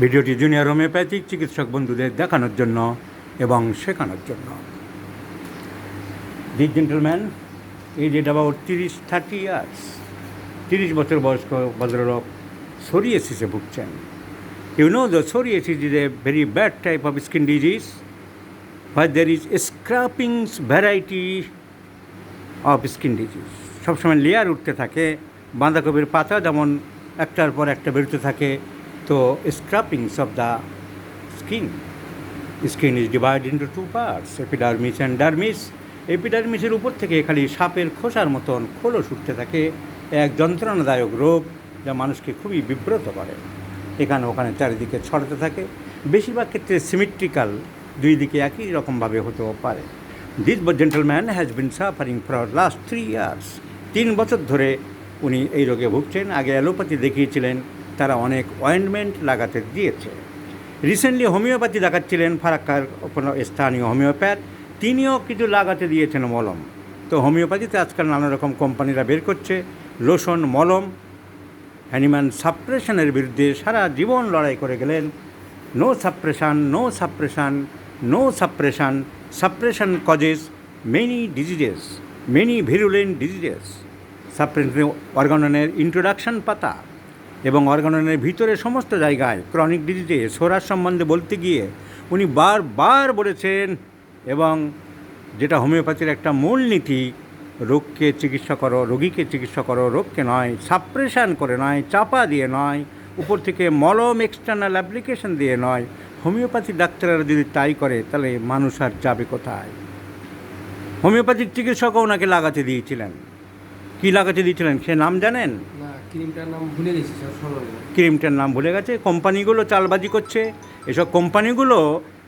ভিডিওটি junior homeopathic চিকিৎসক বন্ধুদের দেখানোর জন্য এবং শেখানোর জন্য। This gentleman aged about 30 years, 30 বছর বয়স্ক ভদ্রলোক সোরিয়াসিসে ভুগছেন। You know the psoriasis is a very bad type of skin disease where there is a scraping variety of skin disease. সবসময় লেয়ার উঠতে থাকে, বাঁধাকপির পাতা যেমন একটার পর একটা বেরোতে থাকে, তো scrapings of the skin is divide into 2 parts, epidermis and dermis. এপিডার্মিসের উপর থেকে খালি সাপের খোসার মতন খোলস উঠতে থাকে, এক যন্ত্রণাদায়ক রোগ যা মানুষকে খুবই বিব্রত করে। এখানে ওখানে চারিদিকে ছড়াতে থাকে, বেশিরভাগ ক্ষেত্রে সিমেট্রিক্যাল, দুই দিকে একই রকমভাবে হতেও পারে। This gentleman has been suffering for last 3 years. 3 বছর ধরে উনি এই রোগে ভুগছেন। আগে অ্যালোপ্যাথি দেখিয়েছিলেন, তারা অনেক অয়েন্টমেন্ট লাগাতে দিয়েছে। রিসেন্টলি হোমিওপ্যাথি দেখাচ্ছিলেন, ফারাক্কার কোনো স্থানীয় হোমিওপ্যাথ, তিনিও কিছু লাগাতে দিয়েছেন মলম। তো হোমিওপ্যাথিতে আজকাল নানা রকম কোম্পানিরা বের করছে লোশন, মলম। অ্যানিম্যাল সাপ্রেশনের বিরুদ্ধে সারা জীবন লড়াই করে গেলেন। No suppression, no suppression, no suppression. Suppression causes many diseases, many virulent diseases. Suppression অর্গাননের ইন্ট্রোডাকশন পাতা এবং অর্গাননের ভিতরে সমস্ত জায়গায় ক্রনিক ডিজিজে সোরার সম্বন্ধে বলতে গিয়ে উনি বারবার বলেছেন, এবং যেটা হোমিওপ্যাথির একটা মূল নীতি, রোগকে চিকিৎসা করো, রোগীকে চিকিৎসা করো, রোগকে নয়, সাপ্রেশন করে নয়, চাপা দিয়ে নয়, উপর থেকে মলম এক্সটার্নাল অ্যাপ্লিকেশন দিয়ে নয়। হোমিওপ্যাথি ডাক্তাররা যদি তাই করে তাহলে মানুষ আর যাবে কোথায়? হোমিওপ্যাথিক চিকিৎসকও ওনাকে লাগাতে দিয়েছিলেন। কী লাগাতে দিয়েছিলেন সে নাম জানেন? ক্রিমটার নাম ভুলে গেছি স্যার, ক্রিমটার নাম ভুলে গেছে। কোম্পানিগুলো চালবাজি করছে। এসব কোম্পানিগুলো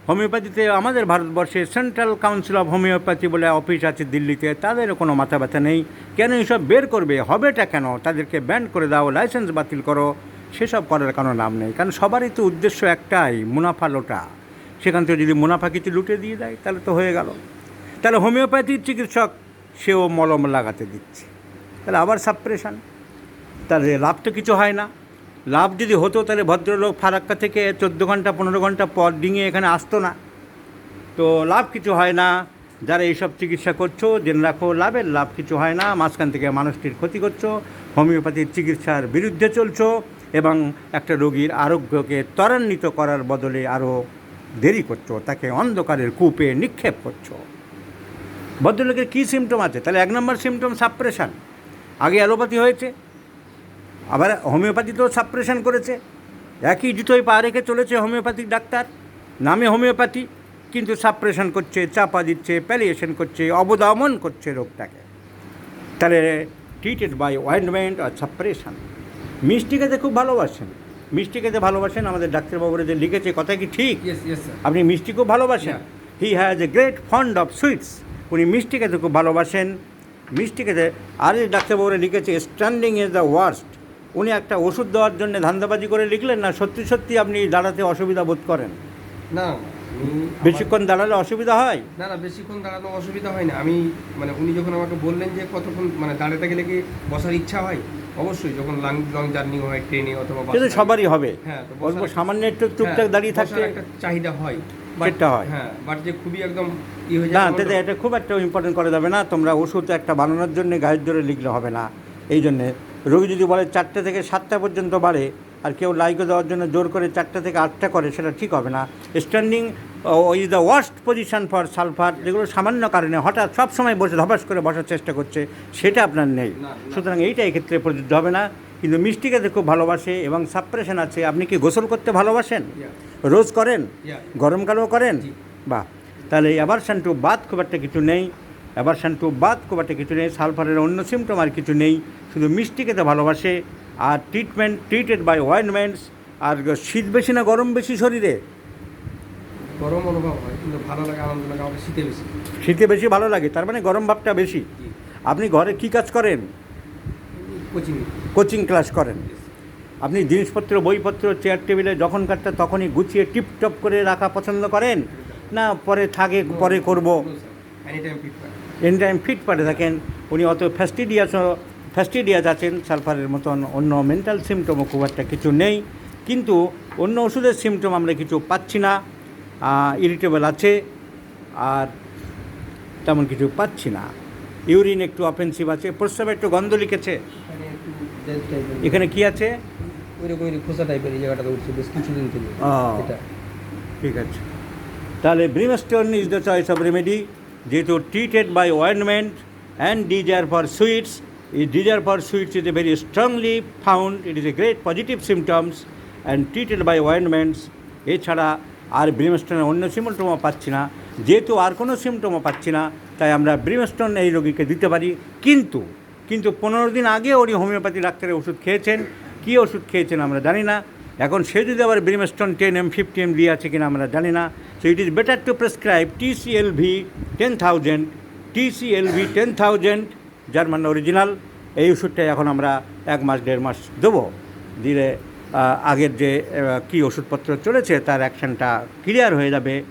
হোমিওপ্যাথিতে, আমাদের ভারতবর্ষে সেন্ট্রাল কাউন্সিল অফ হোমিওপ্যাথি বলে অফিস আছে দিল্লিতে, তাদেরও কোনো মাথা ব্যথা নেই। কেন এসব বের করবে? হবেটা কেন? তাদেরকে ব্যান করে দাও, লাইসেন্স বাতিল করো। সেসব করার কোনো নাম নেই, কারণ সবারই তো উদ্দেশ্য একটাই, মুনাফা লোটা। সেখান থেকে যদি মুনাফা কিছু লুটে দিয়ে দেয় তাহলে তো হয়ে গেল। তাহলে হোমিওপ্যাথির চিকিৎসক সেও মলম লাগাতে দিচ্ছে, তাহলে আবার সাপ্রেশন। তাহলে লাভ তো কিছু হয় না। লাভ যদি হতো তাহলে ভদ্রলোক ফারাক্কা থেকে 14 ঘন্টা 15 ঘন্টা পর ডিঙে এখানে আসতো না। তো লাভ কিছু হয় না। যারা এইসব চিকিৎসা করছো জেনে রাখো, লাভ কিছু হয় না। মাঝখান থেকে মানুষটির ক্ষতি করছো, হোমিওপ্যাথির চিকিৎসার বিরুদ্ধে চলছো, এবং একটা রোগীর আরোগ্যকে ত্বরান্বিত করার বদলে আরও দেরি করছো, তাকে অন্ধকারের কূপে নিক্ষেপ করছো। ভদ্রলোকের কী সিমটম আছে? তাহলে 1 নম্বর সিমটম সাপ্রেশন। আগে অ্যালোপ্যাথি হয়েছে, আবার হোমিওপ্যাথিতেও সাপ্রেশন করেছে। একই জুতোয় পা রেখে চলেছে হোমিওপ্যাথিক ডাক্তার, নামে হোমিওপ্যাথি, কিন্তু সাপ্রেশন করছে, চাপা দিচ্ছে, প্যালিয়েশন করছে, অবদমন করছে রোগটাকে। তাহলে ট্রিটেড বাই অয়েন্টমেন্ট আর সাপ্রেশন। মিষ্টি খেতে খুব ভালোবাসেন, মিষ্টি খেতে ভালোবাসেন। আমাদের ডাক্তারবাবুরা যে লিখেছে, কথা কি ঠিক? আপনি মিষ্টি খুব ভালোবাসেন। He has a great fond of sweets. উনি মিষ্টি খেতে খুব ভালোবাসেন, মিষ্টি খেতে। আর এই ডাক্তারবাবুরা লিখেছে স্ট্যান্ডিং ইজ দ্য ওয়ার্স্ট। উনি একটা ওষুধ দেওয়ার জন্য ধান্দাবাজি করে লিখলেন না? সত্যি সত্যি আপনি দাঁড়াতে অসুবিধা বোধ করেন? না, বেশিক্ষণ দাঁড়ালে অসুবিধা হয়? না, বেশিক্ষণ দাঁড়ানো অসুবিধা হয় না। আমি উনি যখন আমাকে বললেন যে কতক্ষণ দাঁড়াতে গেলে কি বসার ইচ্ছা হয়, অবশ্যই যখন লং জার্নি হয় ট্রেনে অথবা বাসে, সবারই হবে। হ্যাঁ, অল্প সামান্য একটু টুকটাক দাঁড়িয়ে থাকতে একটা চাহিদা হয়, সেটা হয়। হ্যাঁ, বাট যে খুবই একদম হয়ে না, যায় এটা খুব একটা ইম্পর্টেন্ট করা যাবে না। তোমরা ওষুধ একটা বানানোর জন্য গায়ের জোরে লিখলে হবে না। এই জন্যে রোগী যদি বলে 4টা থেকে 7টা পর্যন্ত বাড়ে, আর কেউ লাইকো দেওয়ার জন্য জোর করে 4টা থেকে 8টা করে, সেটা ঠিক হবে না। Standing is the worst position for sulphur. যেগুলো সামান্য কারণে হঠাৎ সব সময় বসে ধপাস করে বসার চেষ্টা করছে, সেটা আপনার নেই। সুতরাং এইটা এক্ষেত্রে প্রযোজ্য হবে না। কিন্তু মিষ্টি খেতে খুব ভালোবাসে এবং সাপ্রেশন আছে। আপনি কি গোসল করতে ভালোবাসেন? রোজ করেন? গরমকালেও করেন? বাহ, তাহলে অ্যাভারশন টু বাথ খুব একটা কিছু নেই। অ্যাভারশন টু বাথ খুব একটা কিছু নেই। সালফারের অন্য সিমটম আর কিছু নেই, শুধু মিষ্টি খেতে ভালোবাসে। আর ট্রিটেড বাই অয়েন্টমেন্টস। আর শীত বেশি না গরম বেশি শরীরে? গরম অনুভব হয়, কিন্তু ভালো লাগে, আনন্দ লাগে আমাকে শীতে বেশি। শীতে বেশি ভালো লাগে, তার মানে গরম ভাবটা বেশি। আপনি ঘরে কী কাজ করেন? কোচিং ক্লাস করেন। আপনি জিনিসপত্র, বইপত্র, চেয়ার টেবিলে যখনকারটা তখনই গুছিয়ে টিপটপ করে রাখা পছন্দ করেন, না পরে থাকে পরে করবো? এনি টাইম ফিট পারে থাকেন। উনি অত ফ্যাস্টিডিয়াস আছেন। সালফারের মতন অন্য মেন্টাল সিমটমও খুব একটা কিছু নেই। কিন্তু অন্য ওষুধের সিমটম আমরা কিছু পাচ্ছি না, ইরিটেবল আছে আর তেমন কিছু পাচ্ছি না। ইউরিন একটু অফেন্সিভ আছে, প্রস্রাবে একটু গন্ধ লিখেছে। এখানে একটু dead type এর- এখানে কি আছে? ওইরকমই খোসা টাইপের এই জায়গাটাতে উঠছে বেশ কিছুদিন থেকে ও। এটা। ঠিক আছে, তাহলে brimstone is the choice of remedy, যেহেতু treated by ointment and desire for sweets. এই desire for sweets is a very strongly found, it is a great positive symptoms and treated by ointments. এছাড়া আর ব্রিমস্টোনের অন্য সিমটমও পাচ্ছি না, যেহেতু আর কোনো সিমটমও পাচ্ছি না, তাই আমরা ব্রিমস্টোন এই রোগীকে দিতে পারি। কিন্তু 15 দিন আগে উনি হোমিওপ্যাথি ডাক্তারের ওষুধ খেয়েছেন, কী ওষুধ খেয়েছেন আমরা জানি না। এখন সে যদি আবার ব্রিমস্টোন 10 mg 50 mg দিয়ে আছে কিনা আমরা জানি না। So it is better to prescribe TCLV 10,000, TCLV 10,000 German original. এই ওষুধটাই এখন আমরা 1 মাস 1.5 মাস দেবো, দিলে আগের যে কী ওষুধপত্র চলেছে তার অ্যাকশনটা ক্লিয়ার হয়ে যাবে।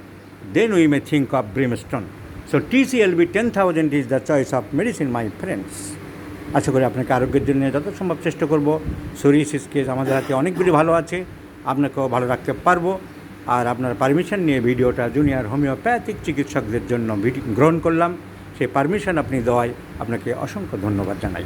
Then we may think of brimstone. So TCLV 10,000 is the choice of medicine my friends. আশা করি আপনাকে আরোগ্যের জন্য যত সম্ভব চেষ্টা করব। সোরিয়াসিস কেস আমাদের হাতে অনেকগুলি ভালো আছে, আপনাকেও ভালো রাখতে পারবো। আর আপনার পারমিশন নিয়ে ভিডিওটা জুনিয়র হোমিওপ্যাথিক চিকিৎসকদের জন্য গ্রহণ করলাম। সেই পারমিশন আপনি দেওয়ায় আপনাকে অসংখ্য ধন্যবাদ জানাই।